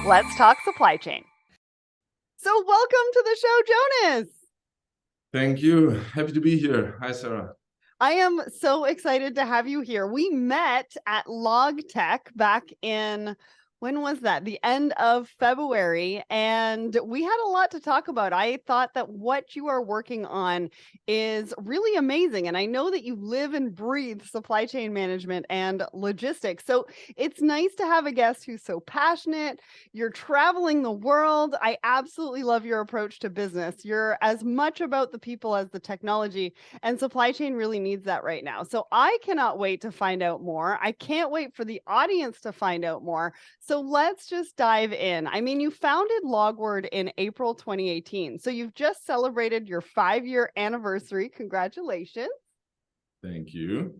Let's talk supply chain. So welcome to the show, Jonas. Thank you. Happy to be here. Hi, Sarah. I am so excited to have you here. We met at LogTech back in, when was that? The end of February. And we had a lot to talk about. I thought that what you are working on is really amazing. And I know that you live and breathe supply chain management and logistics. So it's nice to have a guest who's so passionate. You're traveling the world. I absolutely love your approach to business. You're as much about the people as the technology, and supply chain really needs that right now. So I cannot wait to find out more. I can't wait for the audience to find out more. So let's just dive in. I mean, you founded Logward in April 2018. So you've just celebrated your 5-year anniversary. Congratulations. Thank you.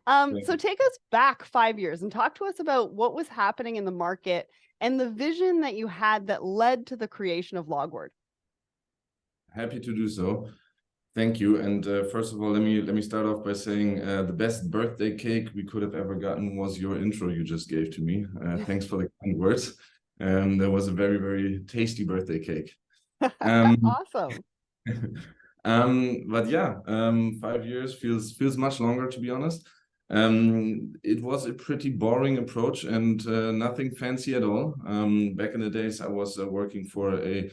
So take us back 5 years and talk to us about what was happening in the market and the vision that you had that led to the creation of Logward. Happy to do so. Thank you. And first of all, let me start off by saying the best birthday cake we could have ever gotten was your intro you just gave to me. Thanks for the kind words. That was a very, very tasty birthday cake. Awesome. But yeah, 5 years feels much longer, to be honest. It was a pretty boring approach and nothing fancy at all. Back in the days, I was working for a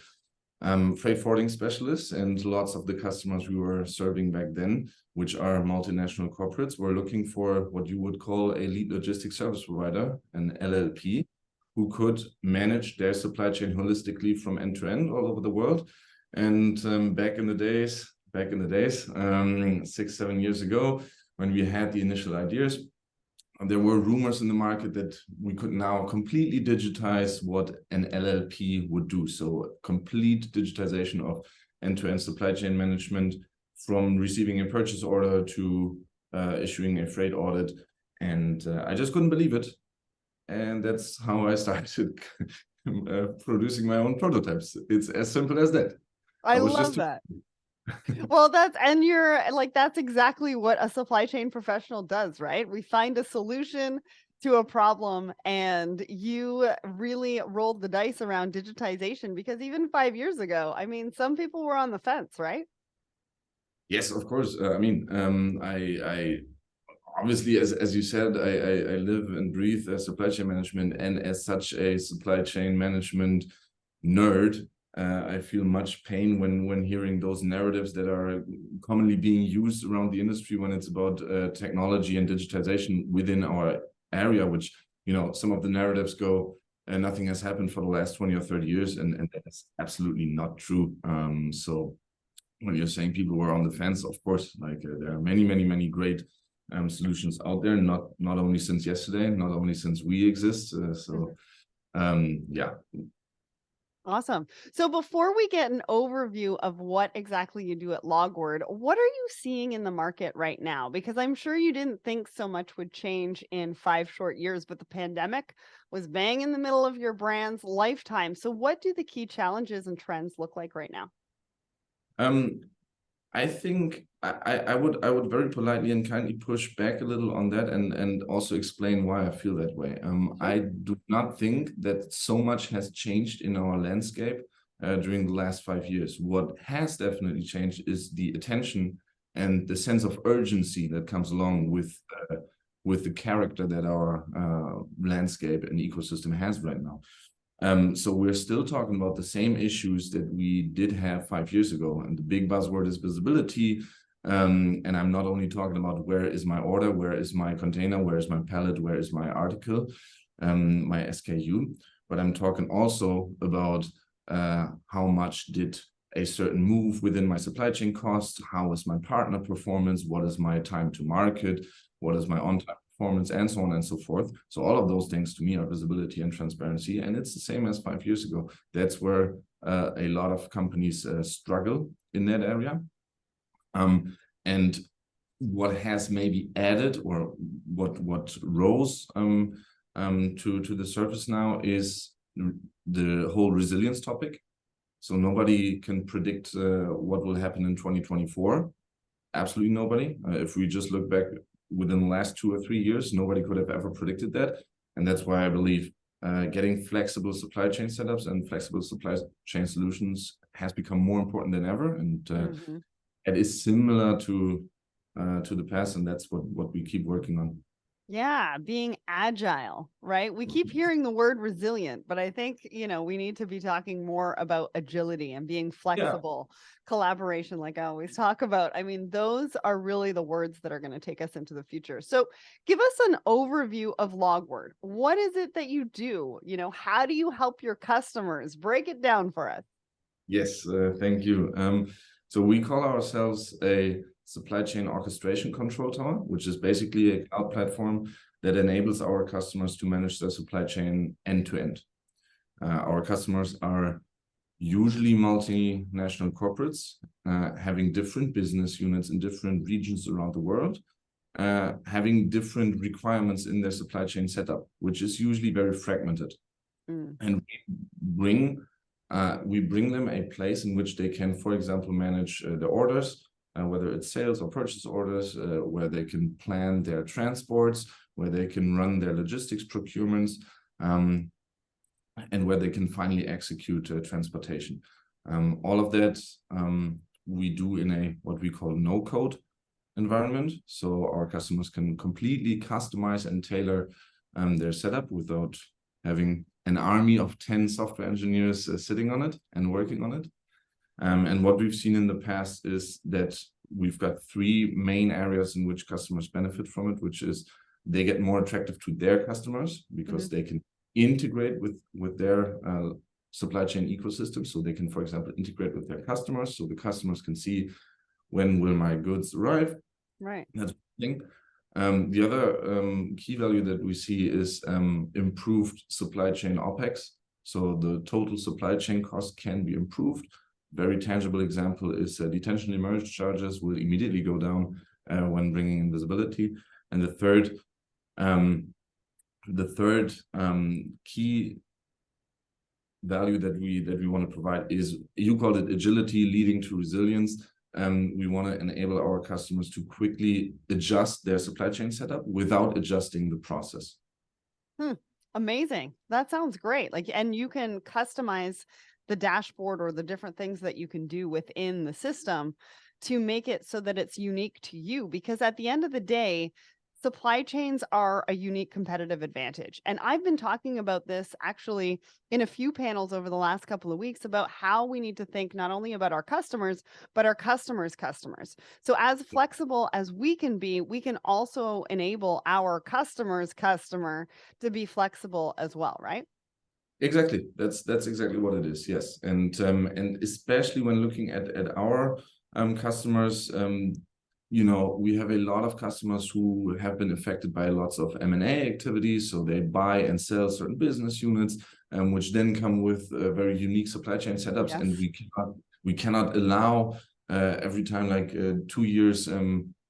freight forwarding specialist, and lots of the customers we were serving back then, which are multinational corporates, were looking for what you would call a lead logistics service provider, an LLP, who could manage their supply chain holistically from end to end all over the world. And back in the days, 6-7 years ago, when we had the initial ideas, there were rumors in the market that we could now completely digitize what an LLP would do. So complete digitization of end-to-end supply chain management, from receiving a purchase order to issuing a freight audit. And I just couldn't believe it. And that's how I started producing my own prototypes. It's as simple as that. I love that. Well, that's exactly what a supply chain professional does, right? We find a solution to a problem, and you really rolled the dice around digitization, because even 5 years ago, I mean, some people were on the fence, right? Yes, of course. I mean, I obviously, as you said, I live and breathe supply chain management, and as such a supply chain management nerd, I feel much pain when hearing those narratives that are commonly being used around the industry when it's about technology and digitization within our area, which, you know, some of the narratives go, nothing has happened for the last 20 or 30 years, and that's absolutely not true. So when you're saying people were on the fence, of course, like there are many great solutions out there, not only since yesterday, not only since we exist. Yeah. Awesome. So before we get an overview of what exactly you do at Logward, what are you seeing in the market right now? Because I'm sure you didn't think so much would change in 5 short years, but the pandemic was bang in the middle of your brand's lifetime. So what do the key challenges and trends look like right now? I think I would very politely and kindly push back a little on that, and also explain why I feel that way. I do not think that so much has changed in our landscape during the last 5 years. What has definitely changed is the attention and the sense of urgency that comes along with the character that our landscape and ecosystem has right now. So we're still talking about the same issues that we did have 5 years ago. And the big buzzword is visibility. And I'm not only talking about where is my order, where is my container, where is my pallet, where is my article, my SKU, but I'm talking also about how much did a certain move within my supply chain cost, how is my partner performance, what is my time to market, what is my on-time performance, and so on and so forth. So all of those things to me are visibility and transparency, and it's the same as 5 years ago. That's where a lot of companies struggle in that area. And what has maybe added, or what rose to the surface now, is the whole resilience topic. So nobody can predict what will happen in 2024. Absolutely nobody. If we just look back within the last 2 or 3 years, nobody could have ever predicted that. And that's why I believe getting flexible supply chain setups and flexible supply chain solutions has become more important than ever, and it is similar to the past, and that's what we keep working on. Yeah, being agile, right? We keep hearing the word resilient, but I think, we need to be talking more about agility and being flexible, collaboration, like I always talk about. I mean, those are really the words that are going to take us into the future. So give us an overview of Logward. What is it that you do? How do you help your customers? Break it down for us. Yes, thank you. So we call ourselves a supply chain orchestration control tower, which is basically a cloud platform that enables our customers to manage their supply chain end to end. Our customers are usually multinational corporates, having different business units in different regions around the world, having different requirements in their supply chain setup, which is usually very fragmented. And we bring them a place in which they can, for example, manage the orders, whether it's sales or purchase orders, where they can plan their transports, where they can run their logistics procurements, and where they can finally execute transportation. All of that we do in a what we call no-code environment. So our customers can completely customize and tailor their setup without having an army of 10 software engineers sitting on it and working on it. And what we've seen in the past is that we've got 3 main areas in which customers benefit from it, which is they get more attractive to their customers because they can integrate with their supply chain ecosystem. So they can, for example, integrate with their customers. So the customers can see, when will my goods arrive? Right. That's one thing. The other key value that we see is improved supply chain OpEx. So the total supply chain cost can be improved. Very tangible example is detention demurrage charges will immediately go down when bringing in visibility. And the third key value that we want to provide is, you called it agility leading to resilience. We want to enable our customers to quickly adjust their supply chain setup without adjusting the process. Amazing. That sounds great. And you can customize the dashboard or the different things that you can do within the system to make it so that it's unique to you. Because at the end of the day, supply chains are a unique competitive advantage. And I've been talking about this actually in a few panels over the last couple of weeks about how we need to think not only about our customers, but our customers' customers. So as flexible as we can be, we can also enable our customer's customer to be flexible as well, right? Exactly. That's exactly what it is. Yes. And especially when looking at our customers, we have a lot of customers who have been affected by lots of M&A activities. So they buy and sell certain business units, which then come with very unique supply chain setups. Yes. And we cannot allow every time like 2 years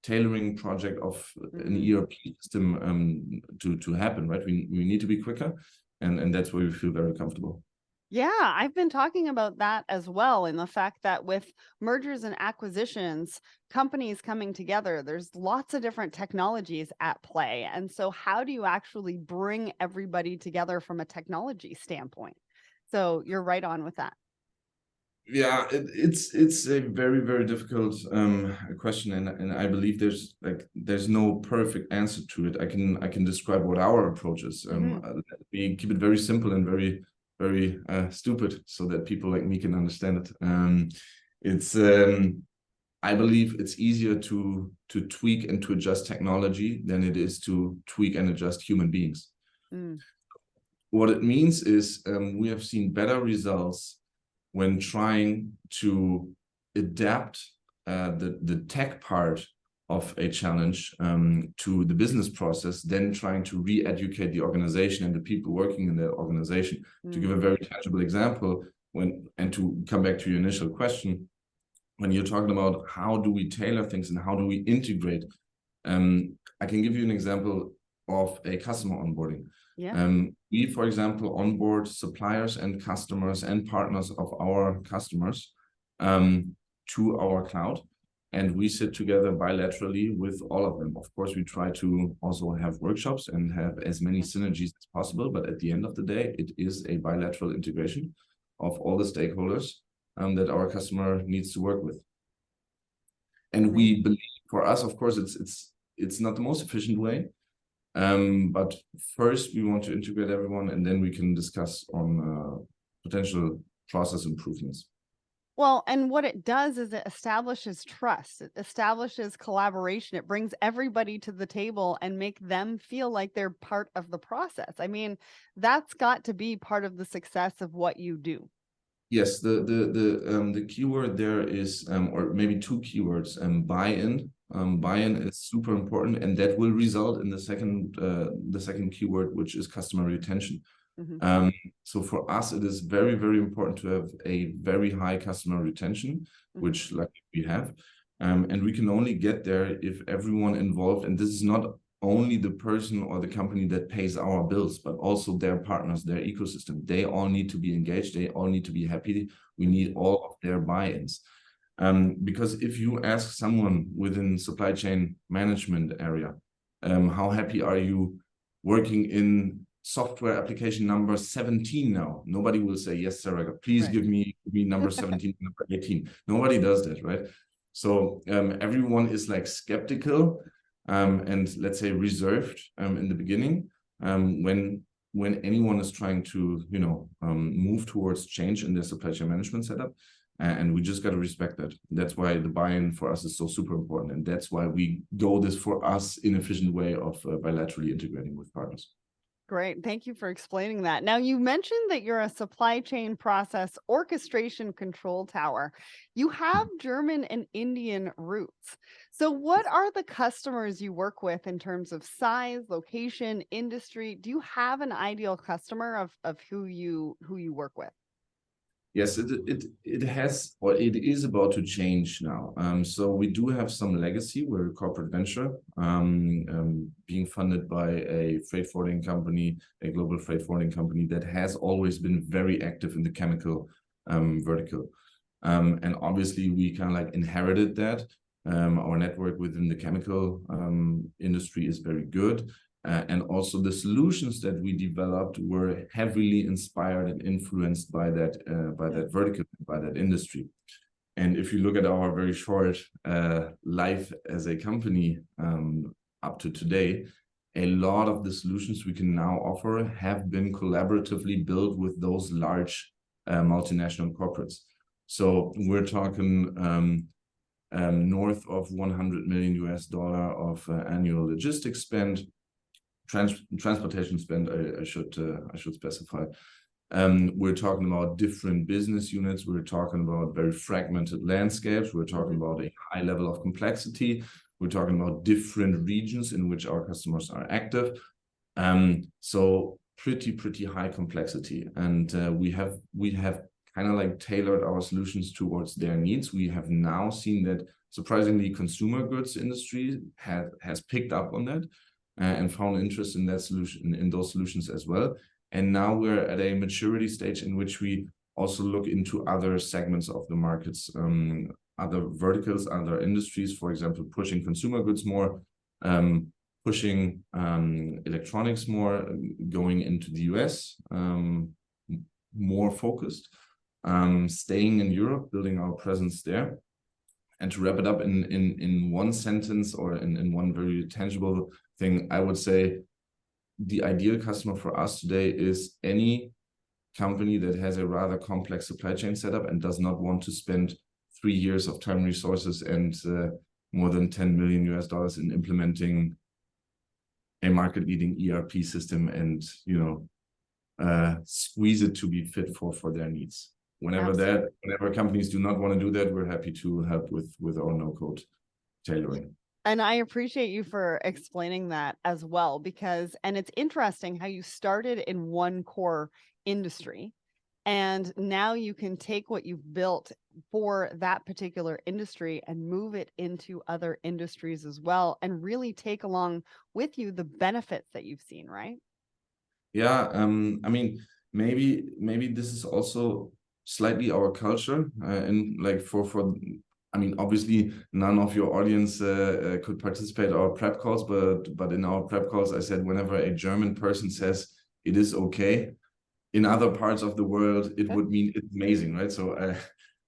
tailoring project of an ERP system to happen, right? We need to be quicker. And that's where we feel very comfortable. Yeah, I've been talking about that as well, in the fact that with mergers and acquisitions, companies coming together, there's lots of different technologies at play. And so how do you actually bring everybody together from a technology standpoint? So you're right on with that. Yeah, it's a very, very difficult question, and I believe there's no perfect answer to it. I can describe what our approach is. We keep it very simple and very, very stupid, so that people like me can understand it. I believe it's easier to tweak and to adjust technology than it is to tweak and adjust human beings. What it means is we have seen better results when trying to adapt the tech part of a challenge to the business process, then trying to re-educate the organization and the people working in the organization. To give a very tangible example, and to come back to your initial question, when you're talking about how do we tailor things and how do we integrate, I can give you an example of a customer onboarding. Yeah. We, for example, onboard suppliers and customers and partners of our customers to our cloud. and we sit together bilaterally with all of them. Of course, we try to also have workshops and have as many synergies as possible, but at the end of the day, it is a bilateral integration of all the stakeholders that our customer needs to work with. And we believe, for us, of course, it's not the most efficient way, but first we want to integrate everyone, and then we can discuss on potential process improvements. Well, and what it does is it establishes trust, it establishes collaboration, it brings everybody to the table and make them feel like they're part of the process. I mean, that's got to be part of the success of what you do. Yes, the keyword there is, or maybe two keywords, buy-in. Buy-in is super important, and that will result in the second keyword, which is customer retention. So for us, it is very, very important to have a very high customer retention, which luckily we have. And we can only get there if everyone involved, and this is not only the person or the company that pays our bills, but also their partners, their ecosystem. They all need to be engaged. They all need to be happy. We need all of their buy-ins. Because if you ask someone within supply chain management area, how happy are you working in software application number 17 now? Nobody will say, yes, sir, please give me number 17, number 18. Nobody does that, right? So everyone is like skeptical and let's say reserved in the beginning when anyone is trying to, move towards change in their supply chain management setup. And we just got to respect that. That's why the buy-in for us is so super important. And that's why we go this, for us, inefficient way of bilaterally integrating with partners. Great. Thank you for explaining that. Now, you mentioned that you're a supply chain process orchestration control tower. You have German and Indian roots. So what are the customers you work with in terms of size, location, industry? Do you have an ideal customer of who you work with? Yes, it has, or it is about to change now. So we do have some legacy. We're a corporate venture being funded by a freight forwarding company, a global freight forwarding company that has always been very active in the chemical vertical. And obviously we kind of like inherited that. Our network within the chemical industry is very good. And also the solutions that we developed were heavily inspired and influenced by that vertical, by that industry. And if you look at our very short life as a company up to today, a lot of the solutions we can now offer have been collaboratively built with those large multinational corporates. So we're talking north of 100 million US dollar of annual logistics spend. Transportation spend, I should specify. We're talking about different business units. We're talking about very fragmented landscapes. We're talking about a high level of complexity. We're talking about different regions in which our customers are active. So pretty high complexity. And we have kind of like tailored our solutions towards their needs. We have now seen that surprisingly consumer goods industry has picked up on that. And found interest in that solution, in those solutions as well. And now we're at a maturity stage in which we also look into other segments of the markets, other verticals, other industries, for example, pushing consumer goods more, pushing electronics more, going into the US, more focused, staying in Europe, building our presence there. And to wrap it up in one sentence or in one very tangible thing, I would say the ideal customer for us today is any company that has a rather complex supply chain setup and does not want to spend 3 years of time, resources, and more than 10 million US dollars in implementing a market-leading ERP system and squeeze it to be fit for their needs. Whenever companies do not want to do that, we're happy to help with our no-code tailoring. And I appreciate you for explaining that as well, because, and it's interesting how you started in one core industry and now you can take what you've built for that particular industry and move it into other industries as well, and really take along with you the benefits that you've seen, right? Yeah, I mean, maybe this is also slightly our culture, and like for I mean, obviously, none of your audience could participate in our prep calls, but in our prep calls, I said whenever a German person says it is okay, in other parts of the world, it would mean it's amazing, right? So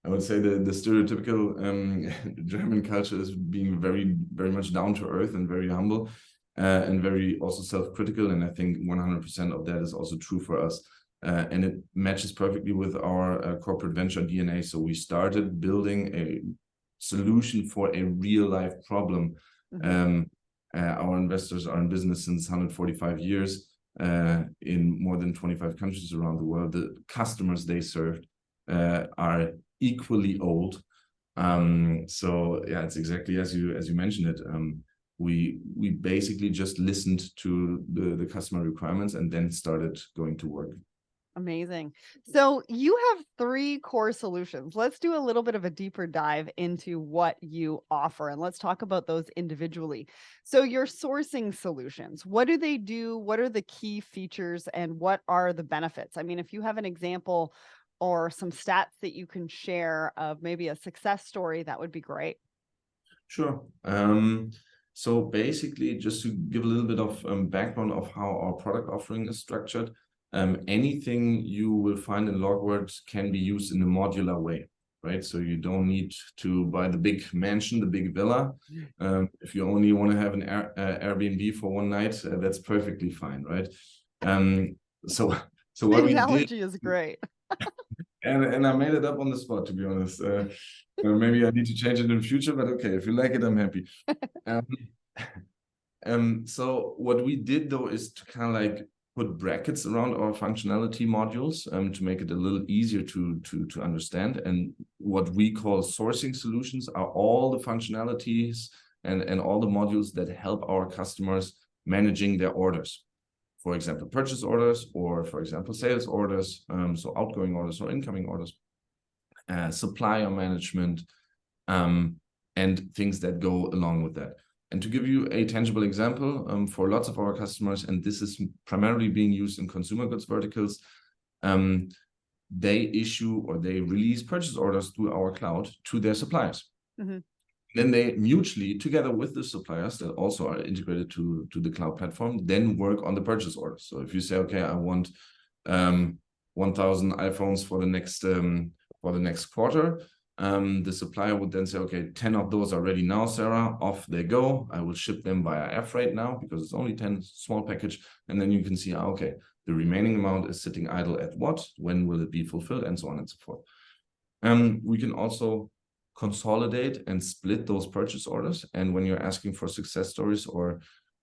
I would say the stereotypical German culture is being very, very much down to earth and very humble and very also self-critical. And I think 100% of that is also true for us. And it matches perfectly with our corporate venture DNA. So we started building a solution for a real life problem. Our investors are in business since 145 years in more than 25 countries around the world. The customers they served are equally old. So yeah, it's exactly as you mentioned it. We basically just listened to the customer requirements and then started going to work. Amazing. So you have 3 core solutions. Let's do a little bit of a deeper dive into what you offer, and let's talk about those individually. So your sourcing solutions, what do they do? What are the key features and what are the benefits? I mean, if you have an example or some stats that you can share of maybe a success story, that would be great. Sure. So basically, just to give a little bit of background of how our product offering is structured, anything you will find in Logward can be used in a modular way, right? So you don't need to buy the big mansion, the big villa. If you only want to have an Airbnb for one night, that's perfectly fine, right? So what we did. The analogy is great. And I made it up on the spot, to be honest. Maybe I need to change it in the future, but okay, if you like it, I'm happy. So what we did though is to kind of like put brackets around our functionality modules to make it a little easier to understand. And what we call sourcing solutions are all the functionalities and all the modules that help our customers managing their orders. For example, purchase orders, or for example, sales orders, so outgoing orders or incoming orders, supplier management, and things that go along with that. And to give you a tangible example, for lots of our customers, and this is primarily being used in consumer goods verticals, they issue or they release purchase orders through our cloud to their suppliers. Then they mutually, together with the suppliers that also are integrated to the cloud platform, then work on the purchase orders. So if you say, okay, I want 1,000 iPhones for the next quarter, the supplier would then say, okay, 10 of those are ready now, Sarah, off they go. I will ship them via air freight now because it's only 10, small package. And then you can see, okay, the remaining amount is sitting idle at what, when will it be fulfilled, and so on and so forth. We can also consolidate and split those purchase orders. And when you're asking for success stories or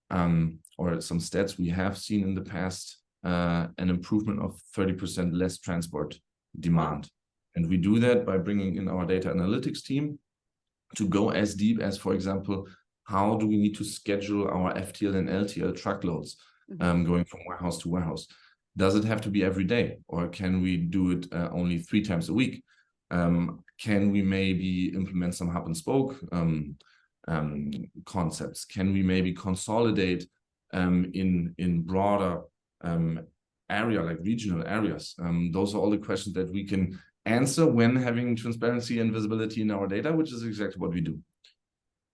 some stats, we have seen in the past an improvement of 30% less transport demand. And we do that by bringing in our data analytics team to go as deep as, for example, how do we need to schedule our FTL and LTL truckloads going from warehouse to warehouse? Does it have to be every day, or can we do it only 3 times a week? Can we maybe implement some hub and spoke concepts? Can we maybe consolidate in broader area, like regional areas? Those are all the questions that we can answer when having transparency and visibility in our data, which is exactly what we do.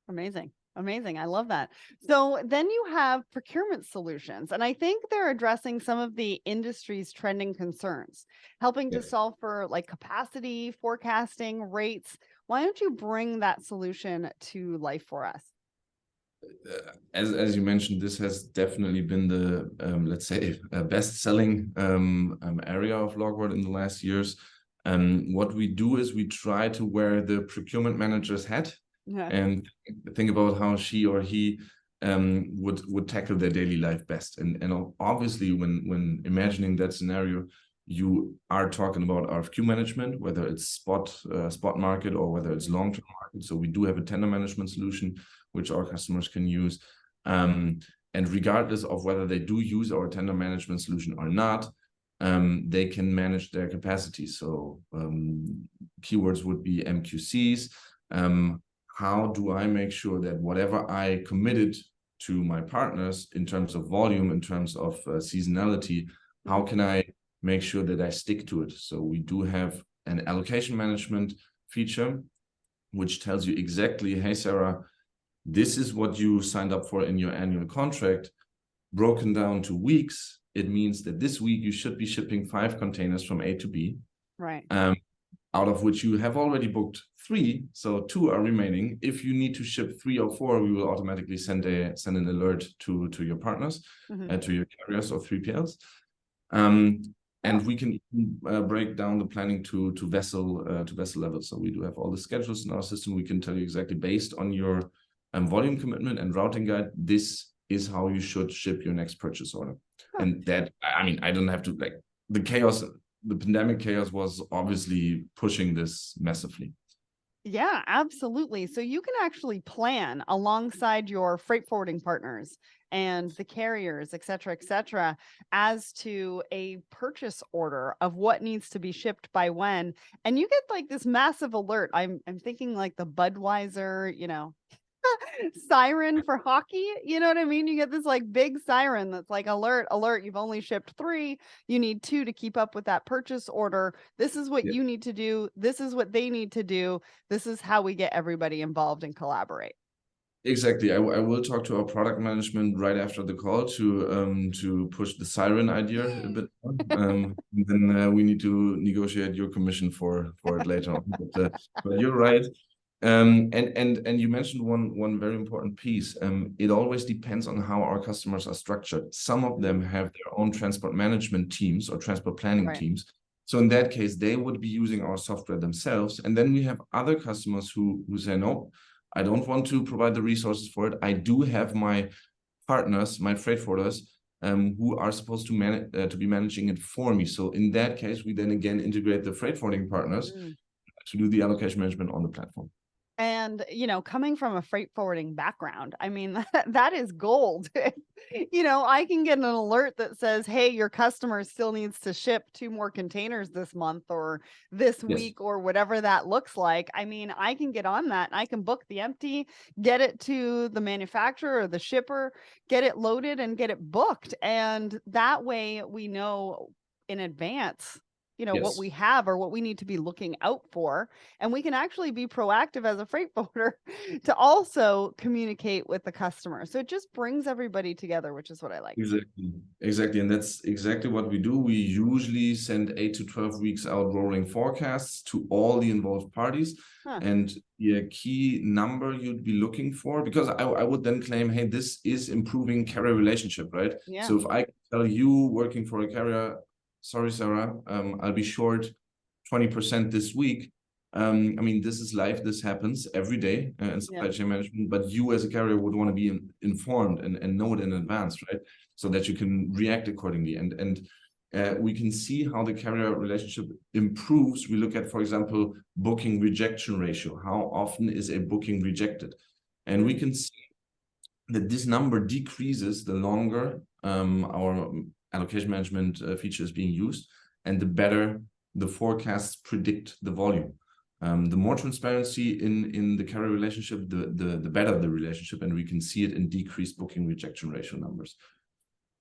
Amazing. Amazing. I love that. So then you have procurement solutions, and I think they're addressing some of the industry's trending concerns, helping to solve for like capacity, forecasting, rates. Why don't you bring that solution to life for us? As you mentioned, this has definitely been the, let's say, best-selling area of Logward in the last years. What we do is we try to wear the procurement manager's hat and think about how she or he would tackle their daily life best. And obviously, when imagining that scenario, you are talking about RFQ management, whether it's spot market or whether it's long-term market. So we do have a tender management solution which our customers can use. And regardless of whether they do use our tender management solution or not, they can manage their capacity. So keywords would be MQCs. How do I make sure that whatever I committed to my partners in terms of volume, in terms of seasonality, how can I make sure that I stick to it? So we do have an allocation management feature which tells you exactly, hey, Sarah, this is what you signed up for in your annual contract, broken down to weeks. It means that this week you should be shipping 5 containers from A to B. Right. Out of which you have already booked 3, so 2 are remaining. If you need to ship 3 or 4, we will automatically send an alert to your partners, to your carriers or 3PLs. And we can break down the planning to vessel level. So we do have all the schedules in our system. We can tell you exactly, based on your volume commitment and routing guide, this is how you should ship your next purchase order. And that, I mean, I don't have to, like, the pandemic chaos was obviously pushing this massively. Yeah, absolutely. So you can actually plan alongside your freight forwarding partners and the carriers, et cetera, as to a purchase order of what needs to be shipped by when. And you get like this massive alert. I'm thinking like the Budweiser, siren for hockey. You know what I mean? You get this like big siren that's like, alert, you've only shipped 3. You need 2 to keep up with that purchase order. This is what you need to do. This is what they need to do. This is how we get everybody involved and collaborate. Exactly. I will talk to our product management right after the call to push the siren idea a bit more. Then we need to negotiate your commission for it later on. But you're right. And you mentioned one very important piece. It always depends on how our customers are structured. Some of them have their own transport management teams or transport planning teams. So in that case, they would be using our software themselves. And then we have other customers who say, no, I don't want to provide the resources for it. I do have my partners, my freight forwarders, who are supposed to be managing it for me. So in that case, we then again integrate the freight forwarding partners to do the allocation management on the platform. And, coming from a freight forwarding background, I mean, that is gold. I can get an alert that says, hey, your customer still needs to ship 2 more containers this month or this week or whatever that looks like. I mean, I can get on that and I can book the empty, get it to the manufacturer or the shipper, get it loaded and get it booked. And that way we know in advance what we have or what we need to be looking out for. And we can actually be proactive as a freight forwarder to also communicate with the customer. So it just brings everybody together, which is what I like. Exactly. And that's exactly what we do. We usually send 8 to 12 weeks out rolling forecasts to all the involved parties. And the key number you'd be looking for, because I would then claim, hey, this is improving carrier relationship, right? Yeah. So if I tell you working for a carrier, sorry, Sarah, I'll be short 20% this week. I mean, this is life. This happens every day in supply chain management, but you as a carrier would want to be informed and know it in advance, right? So that you can react accordingly. And we can see how the carrier relationship improves. We look at, for example, booking rejection ratio. How often is a booking rejected? And we can see that this number decreases the longer our allocation management feature is being used, and the better the forecasts predict the volume. The more transparency in the carrier relationship, the better the relationship, and we can see it in decreased booking rejection ratio numbers.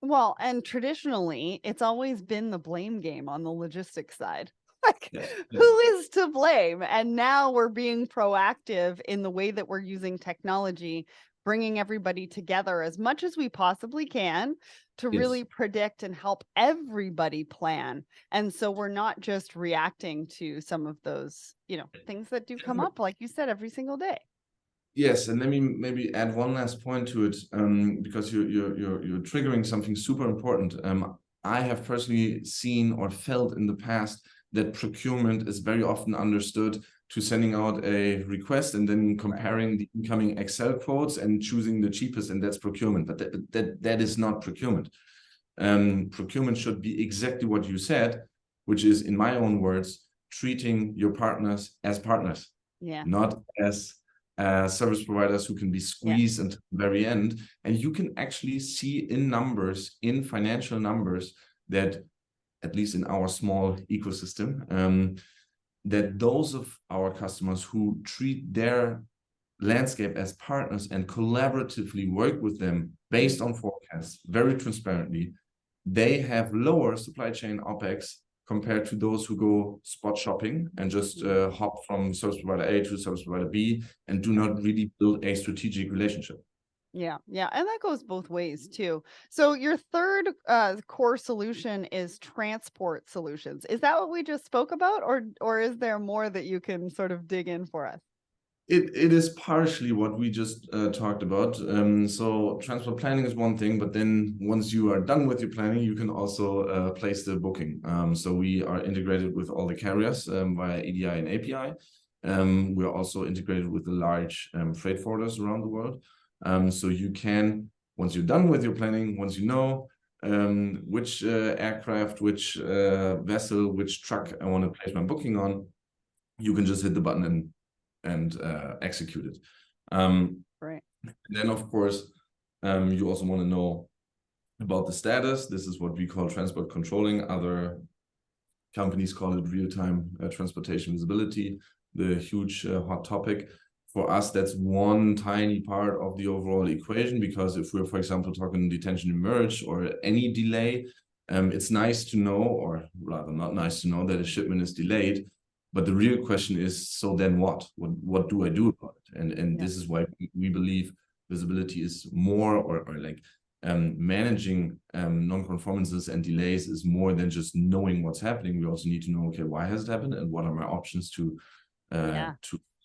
Well, and traditionally, it's always been the blame game on the logistics side. Like, who is to blame? And now we're being proactive in the way that we're using technology, bringing everybody together as much as we possibly can to really predict and help everybody plan. And so we're not just reacting to some of those, things that do come up, like you said, every single day. Yes, and let me maybe add one last point to it, because you're triggering something super important. I have personally seen or felt in the past that procurement is very often understood to sending out a request and then comparing the incoming Excel quotes and choosing the cheapest, and that's procurement. But that is not procurement. Procurement should be exactly what you said, which is, in my own words, treating your partners as partners, not as service providers who can be squeezed until the very end. And you can actually see in numbers, in financial numbers, that at least in our small ecosystem, that those of our customers who treat their landscape as partners and collaboratively work with them based on forecasts very transparently, they have lower supply chain OPEX compared to those who go spot shopping and just hop from service provider A to service provider B and do not really build a strategic relationship. Yeah, yeah, and that goes both ways too. So your third core solution is transport solutions. Is that what we just spoke about, or is there more that you can sort of dig in for us? It is partially what we just talked about. So transport planning is one thing, but then once you are done with your planning, you can also place the booking. So we are integrated with all the carriers via EDI and API. We're also integrated with the large freight forwarders around the world. So you can, once you're done with your planning, once you know which aircraft, which vessel, which truck I want to place my booking on, you can just hit the button and execute it. Right. Then, of course, you also want to know about the status. This is what we call transport controlling. Other companies call it real-time transportation visibility, the huge hot topic. For us, that's one tiny part of the overall equation, because if we're, for example, talking detention and merge or any delay, it's nice to know, or rather not nice to know, that a shipment is delayed. But the real question is, so then what? What do I do about it? And this is why we believe visibility is more, or like managing non-conformances and delays is more than just knowing what's happening. We also need to know, okay, why has it happened, and what are my options to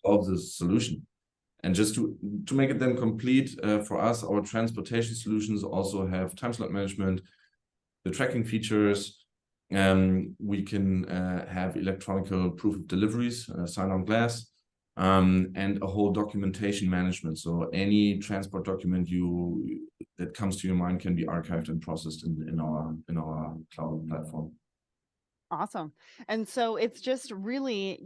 solve this solution. And just to make it then complete, for us, our transportation solutions also have time slot management, the tracking features. We can have electronic proof of deliveries, sign on glass, and a whole documentation management. So any transport document that comes to your mind can be archived and processed in our cloud platform. Awesome. And so it's just really,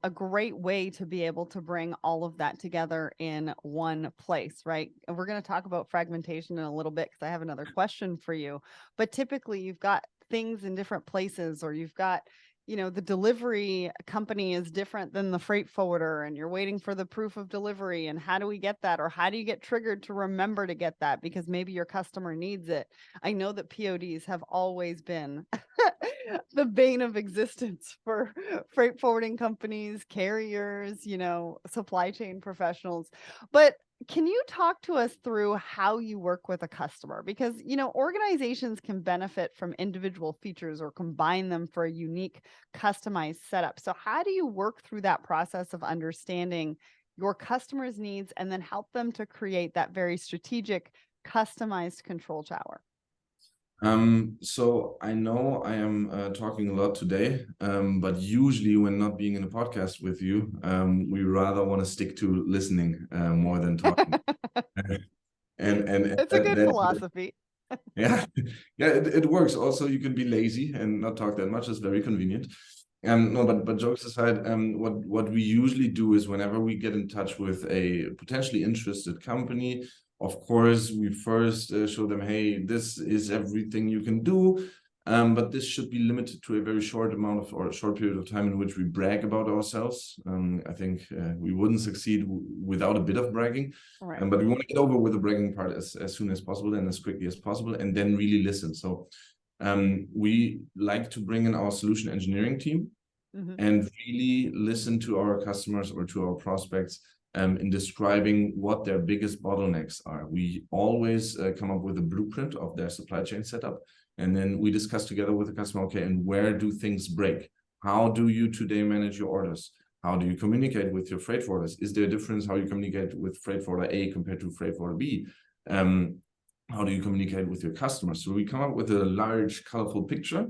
a great way to be able to bring all of that together in one place, right? And we're going to talk about fragmentation in a little bit, because I have another question for you. But typically you've got things in different places, or you've got, the delivery company is different than the freight forwarder, and you're waiting for the proof of delivery. And how do we get that? Or how do you get triggered to remember to get that? Because maybe your customer needs it. I know that PODs have always been the bane of existence for freight forwarding companies, carriers, supply chain professionals. But can you talk to us through how you work with a customer? Because, organizations can benefit from individual features or combine them for a unique, customized setup. So how do you work through that process of understanding your customers' needs and then help them to create that very strategic, customized control tower? So I know I am talking a lot today, but usually when not being in a podcast with you, we rather want to stick to listening more than talking. and It's a good philosophy. Yeah, it works. Also, you can be lazy and not talk that much. It's very convenient. No, but jokes aside, what we usually do is, whenever we get in touch with a potentially interested company, of course, we first show them, hey, this is everything you can do, but this should be limited to a very short amount of, or a short period of time in which we brag about ourselves. I think we wouldn't succeed without a bit of bragging, Right. but we want to get over with the bragging part as soon as possible and as quickly as possible, and then really listen. So we like to bring in our solution engineering team and really listen to our customers or to our prospects in describing what their biggest bottlenecks are. We always come up with a blueprint of their supply chain setup, and then we discuss together with the customer, okay, and where do things break? How do you today manage your orders? How do you communicate with your freight forwarders? Is there a difference how you communicate with freight forwarder A compared to freight forwarder B? How do you communicate with your customers? So we come up with a large, colorful picture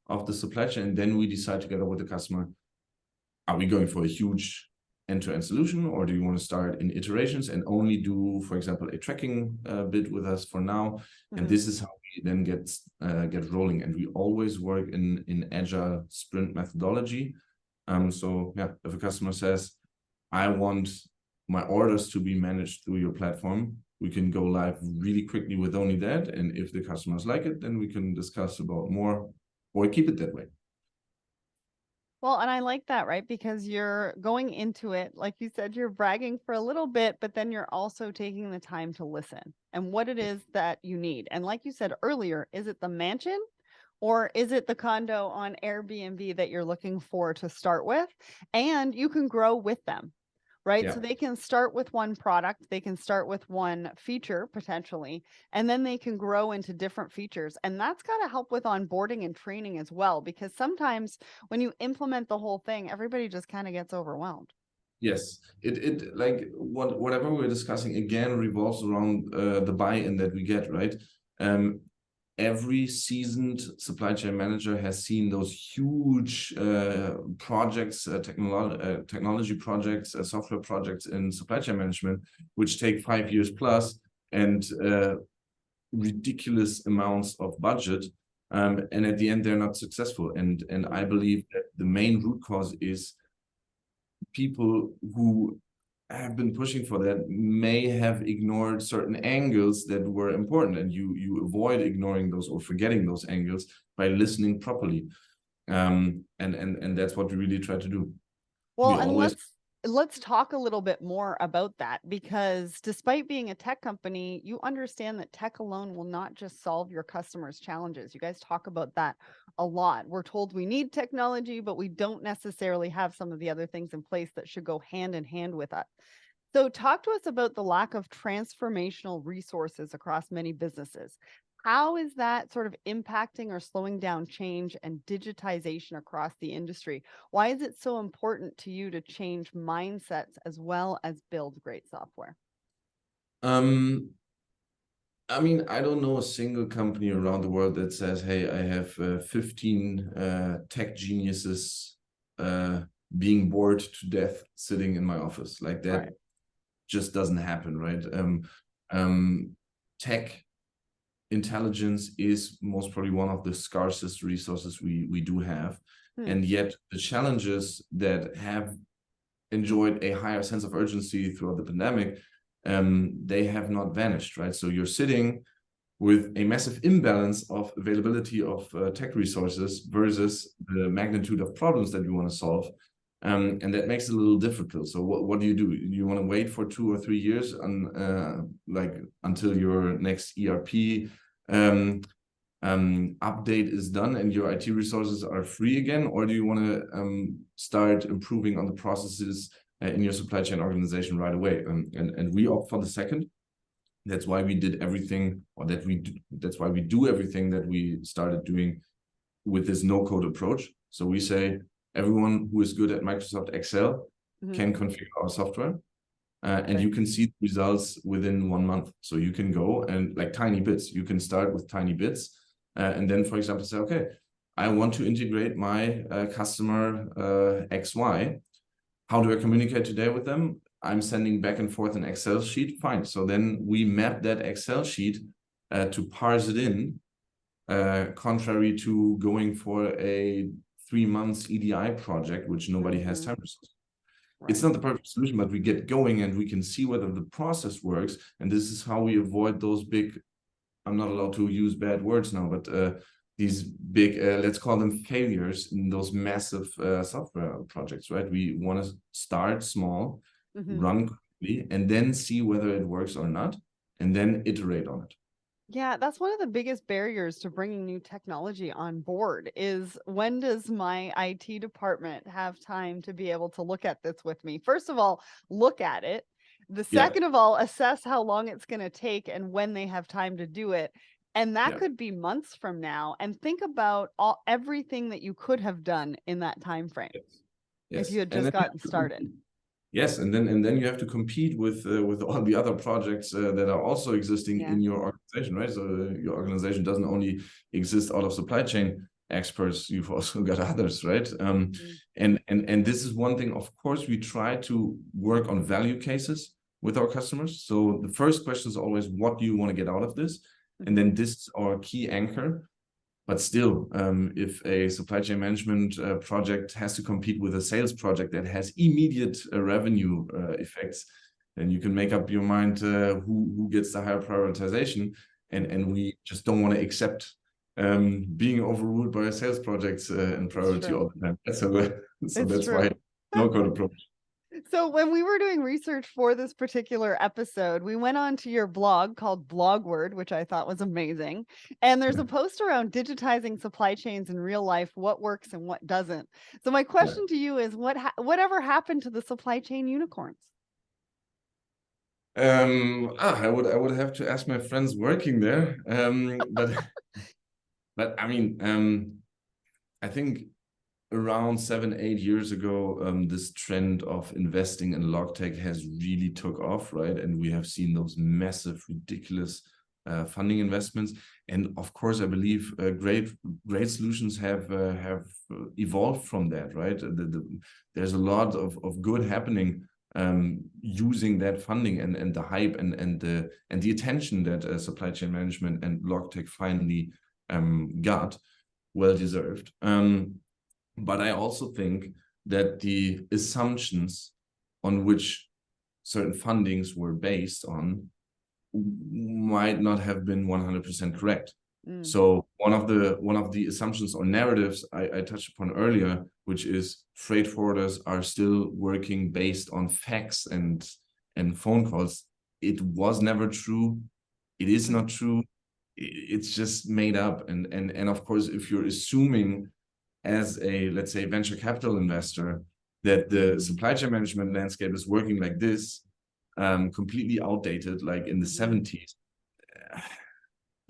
of the supply chain, and then we decide together with the customer, are we going for a huge end-to-end solution, or do you want to start in iterations and only do, for example, a tracking bit with us for now? And this is how we then get rolling. And we always work in agile sprint methodology. So yeah, if a customer says, I want my orders to be managed through your platform, we can go live really quickly with only that. And if the customers like it, then we can discuss about more, or keep it that way. Well, and I like that, right? Because you're going into it, like you said, you're bragging for a little bit, but then you're also taking the time to listen and what it is that you need. And like you said earlier, is it the mansion, Or is it the condo on Airbnb that you're looking for to start with? And you can grow with them, right? Yeah. So they can start with one product, they can start with one feature potentially, and then they can grow into different features. And that's got to help with onboarding and training as well, because sometimes when you implement the whole thing, everybody just kind of gets overwhelmed. Yes, it like whatever we're discussing again revolves around the buy-in that we get, right? Every seasoned supply chain manager has seen those huge projects, technology projects, software projects in supply chain management, which take 5 years plus and ridiculous amounts of budget. And at the end, they're not successful. And I believe that the main root cause is people who have been pushing for that may have ignored certain angles that were important, and you avoid ignoring those or forgetting those angles by listening properly. And that's what we really try to do. Well, We and always let's talk a little bit more about that, because despite being a tech company, you understand that tech alone will not just solve your customers' challenges. You guys talk about that a lot. We're told we need technology, but we don't necessarily have some of the other things in place that should go hand in hand with it. So talk to us about the lack of transformational resources across many businesses. How is that sort of impacting or slowing down change and digitization across the industry? Why is it so important to you to change mindsets as well as build great software? I mean, I don't know a single company around the world that says, hey, I have 15 tech geniuses being bored to death sitting in my office. Like that Right. just doesn't happen, right? Tech intelligence is most probably one of the scarcest resources we do have. And yet the challenges that have enjoyed a higher sense of urgency throughout the pandemic, they have not vanished, right? So you're sitting with a massive imbalance of availability of tech resources versus the magnitude of problems that you want to solve. And that makes it a little difficult. So what do? You want to wait for 2 or 3 years like until your next ERP update is done and your IT resources are free again? Or do you want to start improving on the processes in your supply chain organization right away? And we opt for the second. That's why we did everything, or that's why we do everything that we started doing with this no-code approach. So we say everyone who is good at Microsoft Excel can configure our software, and you can see the results within 1 month. So you can go and like tiny bits. You can start with tiny bits, and then, for example, say, okay, I want to integrate my customer XY. How do I communicate today with them? I'm sending back and forth an Excel sheet. Fine. So then we map that Excel sheet to parse it in, contrary to going for a 3 months EDI project, which nobody has time to solve. Right. It's not the perfect solution, but we get going and we can see whether the process works. And this is how we avoid those big, I'm not allowed to use bad words now, but these big, let's call them failures in those massive software projects, right? We want to start small, run quickly, and then see whether it works or not, and then iterate on it. Yeah, that's one of the biggest barriers to bringing new technology on board is, when does my IT department have time to be able to look at this with me? First of all, look at it. The second of all, assess how long it's going to take and when they have time to do it. And that could be months from now. And think about everything that you could have done in that time frame if you had just gotten started. Yes, and then you have to compete with all the other projects that are also existing in your organization, right? So your organization doesn't only exist out of supply chain experts; you've also got others, right? And this is one thing. Of course, we try to work on value cases with our customers. So the first question is always, what do you want to get out of this? And then this is our key anchor. But still, if a supply chain management project has to compete with a sales project that has immediate revenue effects, then you can make up your mind who gets the higher prioritization. And we just don't want to accept being overruled by sales projects in priority all the time. So that's why no-code approach. So when we were doing research for this particular episode, we went on to your blog called Logward, which I thought was amazing. And there's Yeah. a post around digitizing supply chains in real life, what works and what doesn't. So my Yeah. question to you is, whatever happened to the supply chain unicorns? I would have to ask my friends working there. But I mean, I think around 7, 8 years ago, this trend of investing in logtech has really took off, right? And we have seen those massive, ridiculous funding investments. And of course, I believe great solutions have evolved from that, right? There's a lot of good happening using that funding and the hype and the attention that supply chain management and logtech finally got, well deserved. But I also think that the assumptions on which certain fundings were based on might not have been 100% correct. So one of the assumptions or narratives I touched upon earlier, which is freight forwarders are still working based on facts and phone calls. It was never true. It is not true. It's just made up. And of course, if you're assuming as a, let's say, venture capital investor that the supply chain management landscape is working like this, completely outdated, like in the 70s,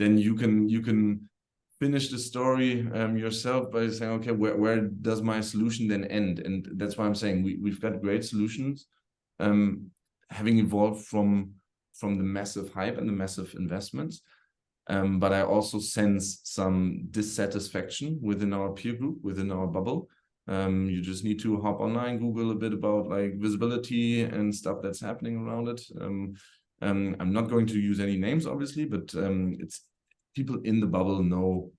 then you can finish the story yourself by saying, okay, where does my solution then end? And that's why I'm saying we've got great solutions, having evolved from the massive hype and the massive investments. But I also sense some dissatisfaction within our peer group, within our bubble. You just need to hop online, Google a bit about like visibility and stuff that's happening around it. I'm not going to use any names, obviously, but it's people in the bubble know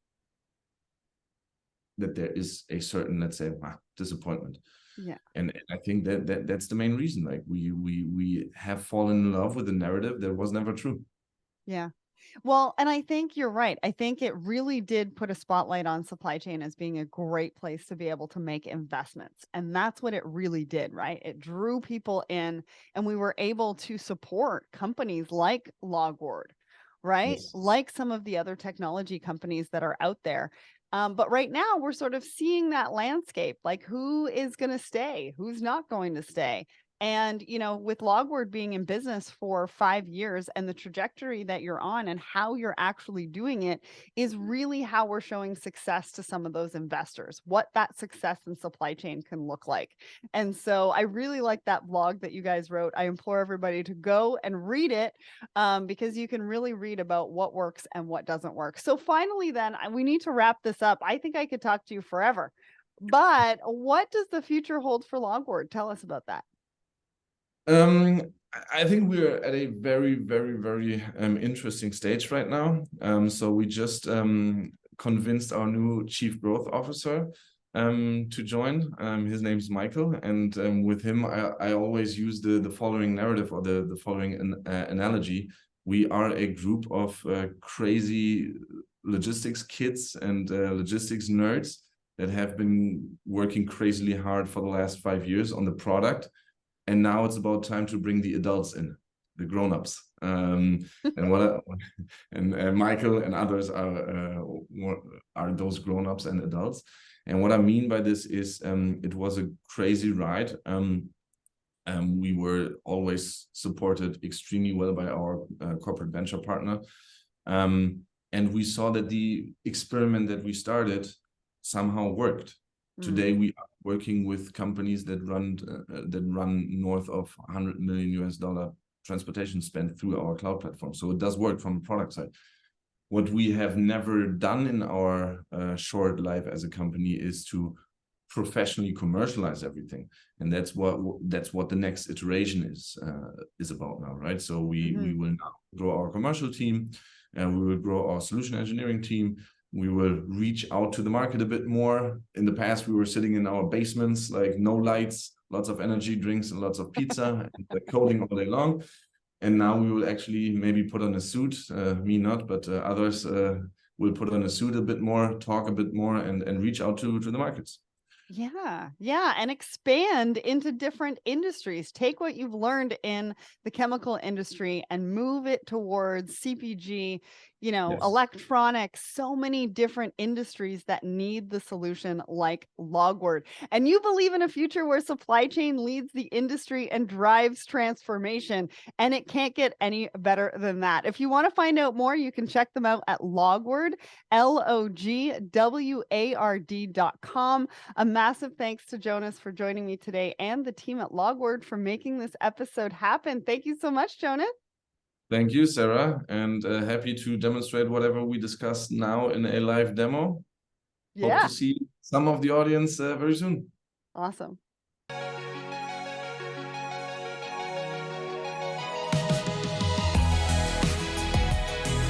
that there is a certain, let's say, disappointment. Yeah. And I think that's the main reason. Like we have fallen in love with a narrative that was never true. Yeah. Well, and I think you're right. I think it really did put a spotlight on supply chain as being a great place to be able to make investments. And that's what it really did, right? It drew people in, and we were able to support companies like Logward, right? Yes. Like some of the other technology companies that are out there. But right now, we're sort of seeing that landscape, like who is going to stay, who's not going to stay. And, with Logward being in business for 5 years and the trajectory that you're on and how you're actually doing it is really how we're showing success to some of those investors, what that success in supply chain can look like. And so I really like that blog that you guys wrote. I implore everybody to go and read it because you can really read about what works and what doesn't work. So finally, then we need to wrap this up. I think I could talk to you forever, but what does the future hold for Logward? Tell us about that. I think we're at a very, very, very interesting stage right now. So we just convinced our new chief growth officer to join. His name is Michael, and with him, I always use the following narrative or the following analogy. We are a group of crazy logistics kids and logistics nerds that have been working crazily hard for the last 5 years on the product. And now it's about time to bring the adults in, the grown-ups. And Michael and others are those grown-ups and adults. And what I mean by this is it was a crazy ride. We were always supported extremely well by our corporate venture partner. And we saw that the experiment that we started somehow worked. Today, we are working with companies that run north of $100 million transportation spend through our cloud platform. So it does work from the product side. What we have never done in our short life as a company is to professionally commercialize everything, and that's what the next iteration is about now, right? So we will now grow our commercial team, and we will grow our solution engineering team. We will reach out to the market a bit more. In the past, we were sitting in our basements, like no lights, lots of energy drinks and lots of pizza and coding all day long. And now we will actually maybe put on a suit, me not, but others will put on a suit a bit more, talk a bit more and reach out to the markets. Yeah, and expand into different industries. Take what you've learned in the chemical industry and move it towards CPG, Yes. electronics, so many different industries that need the solution like Logward. And you believe in a future where supply chain leads the industry and drives transformation, and it can't get any better than that. If you want to find out more, you can check them out at Logward, LOGWARD.com. A massive thanks to Jonas for joining me today and the team at Logward for making this episode happen. Thank you so much, Jonas. Thank you, Sarah, and happy to demonstrate whatever we discussed now in a live demo. Hope to Yeah, see some of the audience very soon. awesome.